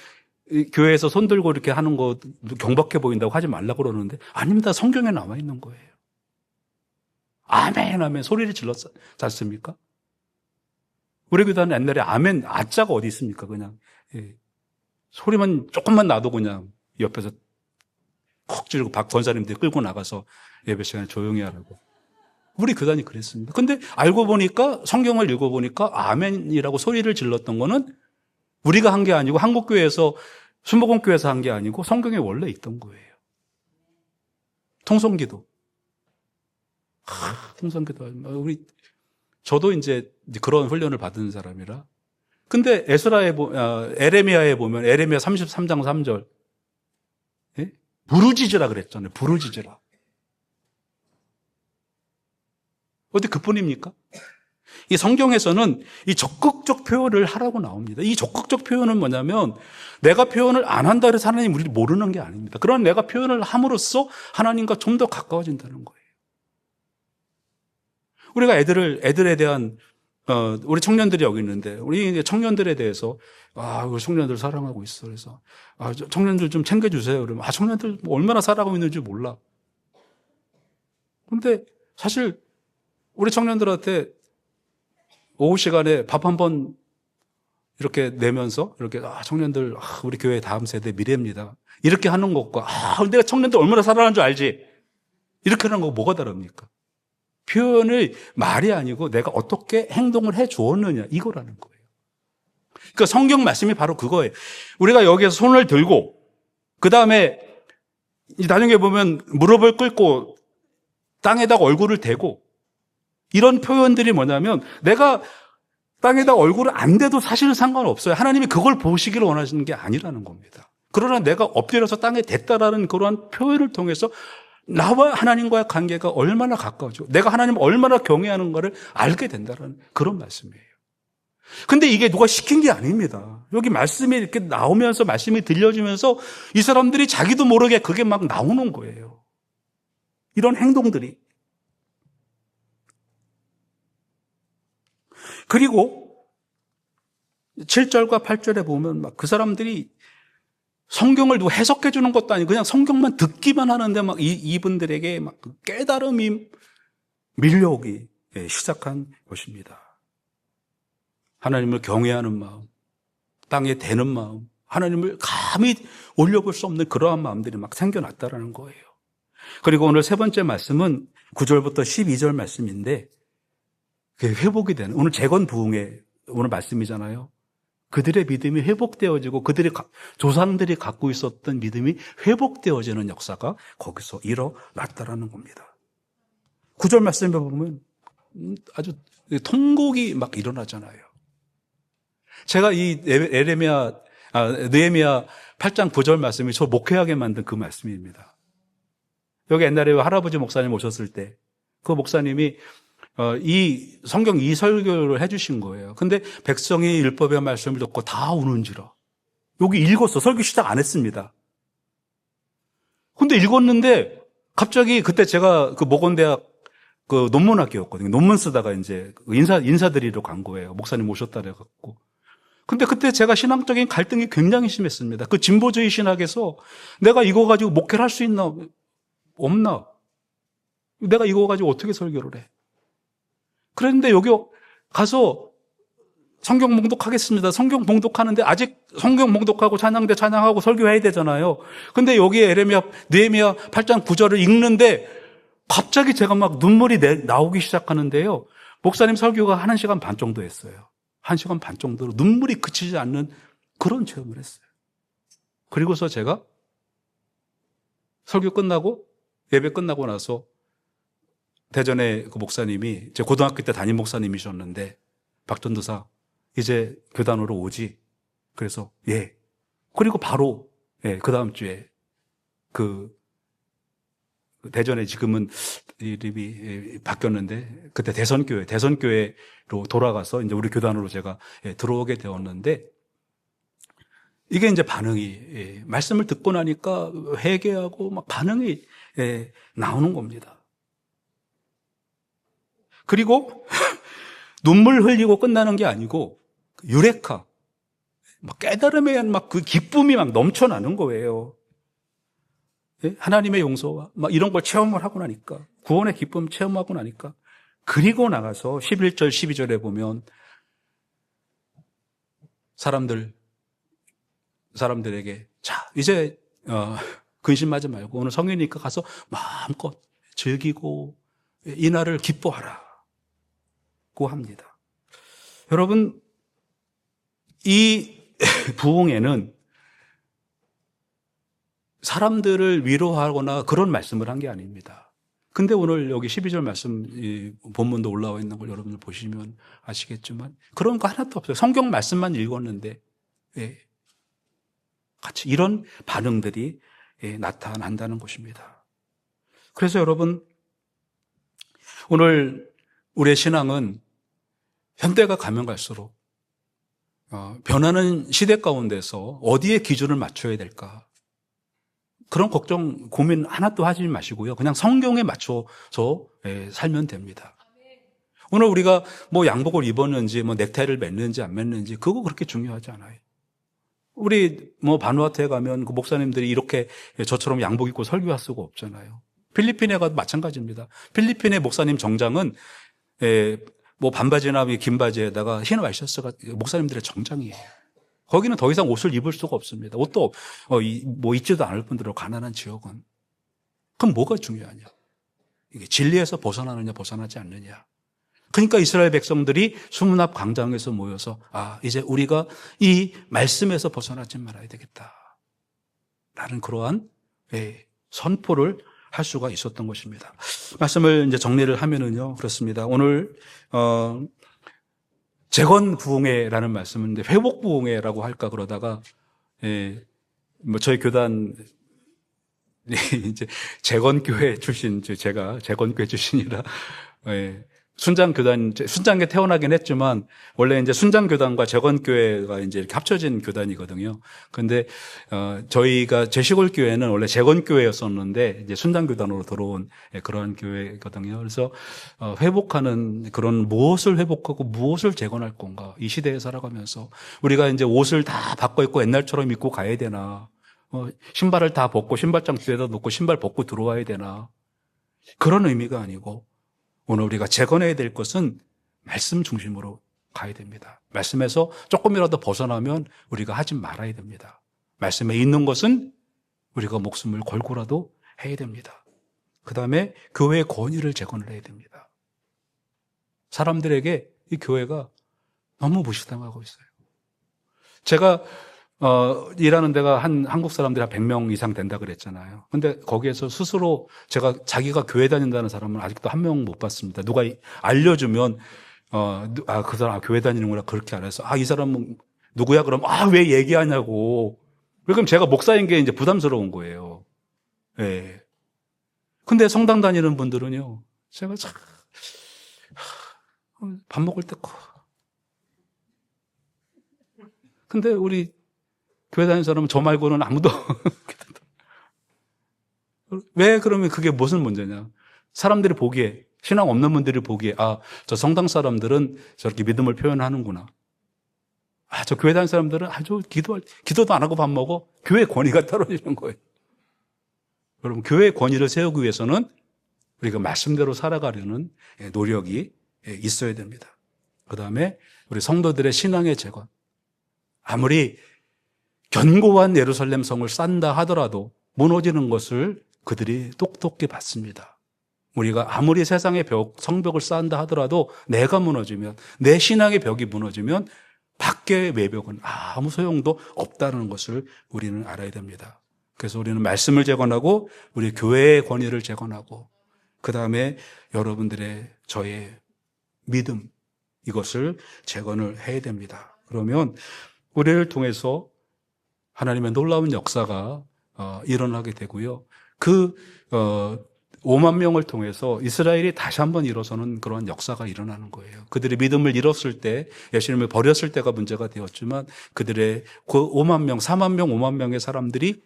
교회에서 손 들고 이렇게 하는 거 경박해 보인다고 하지 말라고 그러는데 아닙니다. 성경에 나와 있는 거예요. 아멘 하면 소리를 질렀지 않습니까? 우리 교단은 옛날에 아멘 아자가 어디 있습니까? 그냥 소리만 조금만 나도 그냥 옆에서 콕 찌르고 박 권사님들이 끌고 나가서 예배 시간에 조용히 하라고. 우리 교단이 그랬습니다. 근데 알고 보니까 성경을 읽어보니까 아멘이라고 소리를 질렀던 거는 우리가 한 게 아니고 한국교회에서 순복음교회에서 한 게 아니고 성경에 원래 있던 거예요. 통성기도. 통성기도. 저도 이제 그런 훈련을 받은 사람이라. 근데 에레미야에 보면 에레미야 33장 3절. 예? 부르짖으라 그랬잖아요. 부르짖으라. 어디 그뿐입니까? 이 성경에서는 이 적극적 표현을 하라고 나옵니다. 이 적극적 표현은 뭐냐면 내가 표현을 안 한다 해서 하나님 우리를 모르는 게 아닙니다. 그러나 내가 표현을 함으로써 하나님과 좀 더 가까워진다는 거예요. 우리가 애들에 대한 우리 청년들이 여기 있는데 우리 청년들에 대해서 우리 청년들 사랑하고 있어. 그래서 청년들 좀 챙겨주세요. 그러면 청년들 얼마나 살아가고 있는지 몰라. 근데 사실 우리 청년들한테 오후 시간에 밥 한번 이렇게 내면서 이렇게 청년들 우리 교회 다음 세대 미래입니다. 이렇게 하는 것과 내가 청년들 얼마나 살아가는 줄 알지? 이렇게 하는 거 뭐가 다릅니까? 표현을 말이 아니고 내가 어떻게 행동을 해 주었느냐 이거라는 거예요. 그러니까 성경 말씀이 바로 그거예요. 우리가 여기에서 손을 들고 그 다음에 나중에 보면 무릎을 꿇고 땅에다가 얼굴을 대고 이런 표현들이 뭐냐면 내가 땅에다 얼굴을 안 대도 사실은 상관없어요. 하나님이 그걸 보시기를 원하시는 게 아니라는 겁니다. 그러나 내가 엎드려서 땅에 댔다라는 그러한 표현을 통해서 나와 하나님과의 관계가 얼마나 가까워지고 내가 하나님을 얼마나 경외하는가를 알게 된다는 그런 말씀이에요. 근데 이게 누가 시킨 게 아닙니다. 여기 말씀이 이렇게 나오면서 말씀이 들려주면서 이 사람들이 자기도 모르게 그게 막 나오는 거예요. 이런 행동들이. 그리고 7절과 8절에 보면 막 그 사람들이 성경을 누가 해석해 주는 것도 아니고 그냥 성경만 듣기만 하는데 막 이분들에게 막 깨달음이 밀려오기 시작한 것입니다. 하나님을 경외하는 마음, 땅에 대는 마음, 하나님을 감히 올려볼 수 없는 그러한 마음들이 막 생겨났다라는 거예요. 그리고 오늘 세 번째 말씀은 9절부터 12절 말씀인데 그게 회복이 되는 오늘 재건부흥의 오늘 말씀이잖아요. 그들의 믿음이 회복되어지고 그들의 조상들이 갖고 있었던 믿음이 회복되어지는 역사가 거기서 일어났다라는 겁니다. 9절 말씀에 보면 아주 통곡이 막 일어나잖아요. 제가 이 느헤미야 8장 9절 말씀이 저 목회하게 만든 그 말씀입니다. 여기 옛날에 할아버지 목사님 오셨을 때 그 목사님이 이 성경 이 설교를 해주신 거예요. 근데 백성이 율법의 말씀을 듣고 다 우는지라. 여기 읽었어. 설교 시작 안 했습니다. 근데 읽었는데 갑자기 그때 제가 그 모건대학 그 논문학교였거든요. 논문 쓰다가 이제 인사드리러 간 거예요. 목사님 오셨다 그래갖고. 근데 그때 제가 신앙적인 갈등이 굉장히 심했습니다. 그 진보주의 신학에서 내가 이거 가지고 목회를 할 수 있나? 없나? 내가 이거 가지고 어떻게 설교를 해? 그런데 여기 가서 성경 봉독하겠습니다. 성경 봉독하는데 아직 성경 봉독하고 찬양대 찬양하고 설교해야 되잖아요. 근데 여기에 느헤미야 8장 9절을 읽는데 갑자기 제가 막 눈물이 나오기 시작하는데요. 목사님 설교가 1시간 반 정도 했어요. 1시간 반 정도로 눈물이 그치지 않는 그런 체험을 했어요. 그리고서 제가 설교 끝나고 예배 끝나고 나서 대전에 그 목사님이 제 고등학교 때 담임 목사님이셨는데 박전도사 이제 교단으로 오지? 그래서 예. 그리고 바로 그 다음 주에 그 대전에 지금은 이름이 바뀌었는데 그때 대선교회로 돌아가서 이제 우리 교단으로 제가 들어오게 되었는데 이게 이제 반응이 말씀을 듣고 나니까 회개하고 막 반응이 나오는 겁니다. 그리고 눈물 흘리고 끝나는 게 아니고 유레카 막 깨달음에 막 그 기쁨이 막 넘쳐나는 거예요. 하나님의 용서와 막 이런 걸 체험을 하고 나니까 구원의 기쁨 체험하고 나니까 그리고 나가서 11절 12절에 보면 사람들에게 자 이제 근심하지 말고 오늘 성회니까 가서 마음껏 즐기고 이날을 기뻐하라고 합니다. 여러분 이 부흥회는 사람들을 위로하거나 그런 말씀을 한 게 아닙니다. 근데 오늘 여기 12절 말씀 본문도 올라와 있는 걸 여러분들 보시면 아시겠지만 그런 거 하나도 없어요. 성경 말씀만 읽었는데 같이 이런 반응들이 나타난다는 것입니다. 그래서 여러분 오늘 우리의 신앙은 현대가 가면 갈수록 변하는 시대 가운데서 어디에 기준을 맞춰야 될까? 그런 걱정, 고민 하나도 하지 마시고요. 그냥 성경에 맞춰서 살면 됩니다. 오늘 우리가 뭐 양복을 입었는지, 뭐 넥타이를 맸는지 안 맸는지, 그거 그렇게 중요하지 않아요. 우리 뭐 바누아투에 가면 그 목사님들이 이렇게 저처럼 양복 입고 설교할 수가 없잖아요. 필리핀에 가도 마찬가지입니다. 필리핀의 목사님 정장은 뭐 반바지나 긴 바지에다가 흰 와이셔츠가 목사님들의 정장이에요. 거기는 더 이상 옷을 입을 수가 없습니다. 옷도 뭐 입지도 않을 뿐더러 가난한 지역은. 그럼 뭐가 중요하냐? 이게 진리에서 벗어나느냐 벗어나지 않느냐. 그러니까 이스라엘 백성들이 수문앞 광장에서 모여서 이제 우리가 이 말씀에서 벗어나지 말아야 되겠다. 라는 그러한 선포를 할 수가 있었던 것입니다. 말씀을 이제 정리를 하면은요, 그렇습니다. 오늘, 재건 부흥회라는 말씀은 회복 부흥회라고 할까 그러다가, 뭐 저희 교단, 이제 재건교회 출신, 제가 재건교회 출신이라, 순장에 태어나긴 했지만, 원래 이제 순장교단과 재건교회가 이제 이렇게 합쳐진 교단이거든요. 근데, 제 시골교회는 원래 재건교회였었는데, 이제 순장교단으로 들어온 그런 교회거든요. 그래서, 회복하는 그런 무엇을 회복하고 무엇을 재건할 건가. 이 시대에 살아가면서, 우리가 이제 옷을 다 바꿔 입고 옛날처럼 입고 가야 되나. 신발을 다 벗고 신발장 뒤에다 놓고 신발 벗고 들어와야 되나. 그런 의미가 아니고, 오늘 우리가 재건해야 될 것은 말씀 중심으로 가야 됩니다. 말씀에서 조금이라도 벗어나면 우리가 하지 말아야 됩니다. 말씀에 있는 것은 우리가 목숨을 걸고라도 해야 됩니다. 그 다음에 교회의 권위를 재건을 해야 됩니다. 사람들에게 이 교회가 너무 무시당하고 있어요. 제가 일하는 데가 한국 사람들이 한 100명 이상 된다 그랬잖아요. 근데 거기에서 스스로 자기가 교회 다닌다는 사람은 아직도 한 명 못 봤습니다. 누가 알려주면, 그 사람 교회 다니는구나 그렇게 알아서, 이 사람은 누구야? 그럼, 왜 얘기하냐고. 그럼 제가 목사인 게 이제 부담스러운 거예요. 예. 근데 성당 다니는 분들은요, 제가 참, 밥 먹을 때 근데 우리 교회 다니는 사람은 저 말고는 아무도 왜 그러면 그게 무슨 문제냐? 사람들이 보기에 신앙 없는 분들이 보기에 저 성당 사람들은 저렇게 믿음을 표현하는구나. 저 교회 다니는 사람들은 아주 기도도 안 하고 밥 먹어. 교회 권위가 떨어지는 거예요. 여러분 교회의 권위를 세우기 위해서는 우리가 말씀대로 살아가려는 노력이 있어야 됩니다. 그다음에 우리 성도들의 신앙의 재건. 아무리 견고한 예루살렘 성을 쌓는다 하더라도 무너지는 것을 그들이 똑똑히 봤습니다. 우리가 아무리 세상의 성벽을 쌓는다 하더라도 내가 무너지면, 내 신앙의 벽이 무너지면 밖의 외벽은 아무 소용도 없다는 것을 우리는 알아야 됩니다. 그래서 우리는 말씀을 재건하고 우리 교회의 권위를 재건하고 그 다음에 여러분들의 저의 믿음, 이것을 재건을 해야 됩니다. 그러면 우리를 통해서 하나님의 놀라운 역사가 일어나게 되고요. 5만 명을 통해서 이스라엘이 다시 한번 일어서는 그런 역사가 일어나는 거예요. 그들의 믿음을 잃었을 때, 예수님을 버렸을 때가 문제가 되었지만 그들의 그 5만 명, 4만 명, 5만 명의 사람들이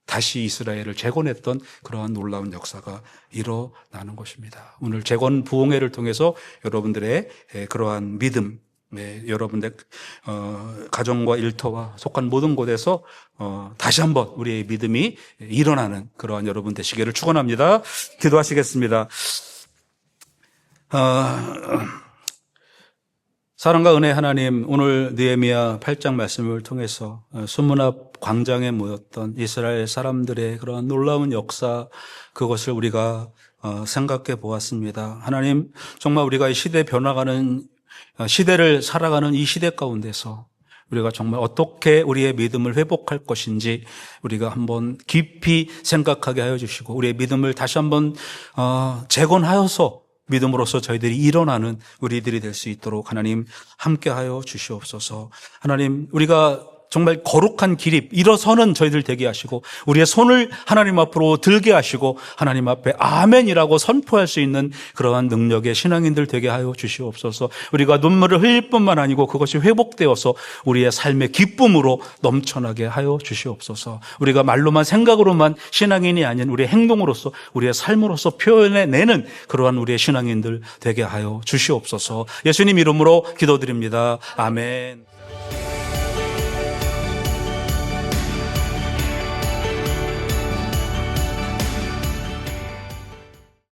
다시 이스라엘을 재건했던 그러한 놀라운 역사가 일어나는 것입니다. 오늘 재건 부흥회를 통해서 여러분들의 그러한 믿음, 여러분들 가정과 일터와 속한 모든 곳에서 다시 한번 우리의 믿음이 일어나는 그러한 여러분 되시기를 축원합니다. 기도하시겠습니다. 사랑과 은혜 하나님, 오늘 느헤미야 8장 말씀을 통해서 수문 앞 광장에 모였던 이스라엘 사람들의 그런 놀라운 역사, 그것을 우리가 생각해 보았습니다. 하나님, 정말 우리가 이 시대 변화가는 시대를 살아가는 이 시대 가운데서 우리가 정말 어떻게 우리의 믿음을 회복할 것인지 우리가 한번 깊이 생각하게 하여 주시고 우리의 믿음을 다시 한번 재건하여서 믿음으로써 저희들이 일어나는 우리들이 될 수 있도록 하나님 함께하여 주시옵소서. 하나님, 우리가 정말 거룩한 길이 일어서는 저희들 되게 하시고 우리의 손을 하나님 앞으로 들게 하시고 하나님 앞에 아멘이라고 선포할 수 있는 그러한 능력의 신앙인들 되게 하여 주시옵소서. 우리가 눈물을 흘릴 뿐만 아니고 그것이 회복되어서 우리의 삶의 기쁨으로 넘쳐나게 하여 주시옵소서. 우리가 말로만 생각으로만 신앙인이 아닌 우리의 행동으로서 우리의 삶으로서 표현해내는 그러한 우리의 신앙인들 되게 하여 주시옵소서. 예수님 이름으로 기도드립니다. 아멘.